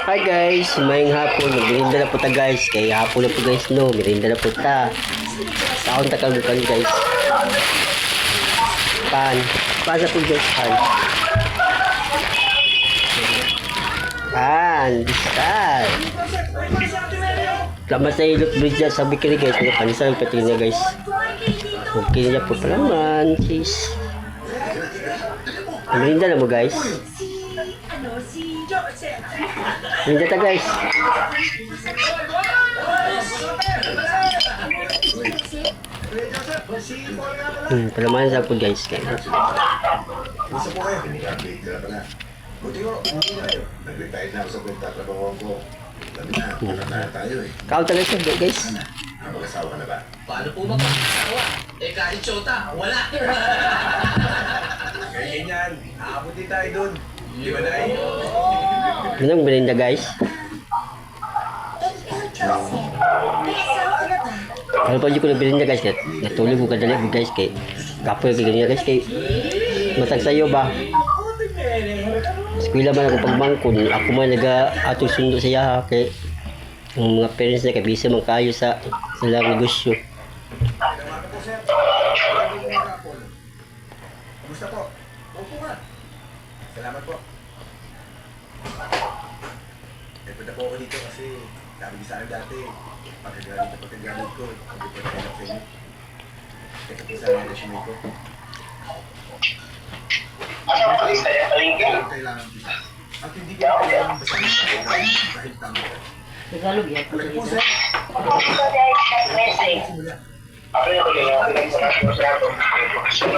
Hi guys, maying hapon, merinda na po ta guys. Kaya hapon na po guys no, merinda na po ta. Taon ta kagukan guys. Pan. Pasa po guys, pan. Pan, bisal. Lama sa ilot bridge sabi kini guys, may panisal pati niya guys. Okay niya po pala man, sis. Merinda na mo guys. Merinda ta guys. Palaman sa po guys. Gusto po kayo, pinag-update na pala. Buti ko, hindi na kayo. Nag-retire na ako sa pagtatrabaho ko. Sabi na, nakataya tayo eh. Kao talaga siya guys. Ano? Nakapag-asawa ka na ba? Paano po magpapakasawa? Eh kahit syota, wala. Kaya ganyan, aabot din tayo dun. Di ba na Ano ang merinda guys? Ano pa di ko na merinda guys? Natulog ko kadali guys kay kapoy kay ganyan guys kay matag sayo ba? Eskwela man ako pagbangkon, ako man naga-atong sundo sa yaha kay ang mga parents na kabisa man kayo sa silang negosyo. Salamat po, sir. Kamusta po? Opo nga. Salamat po. Eh, punta po ako dito kasi sabi niyo sa akin dati, pagkagalit ko, hindi po nakalap sa inyo. Teka po sa resume ko. Kailangan kita. At hindi ko kailangan basahin dahil tama ka. Tagalog yan. Okay po, sir. Simula. Sir,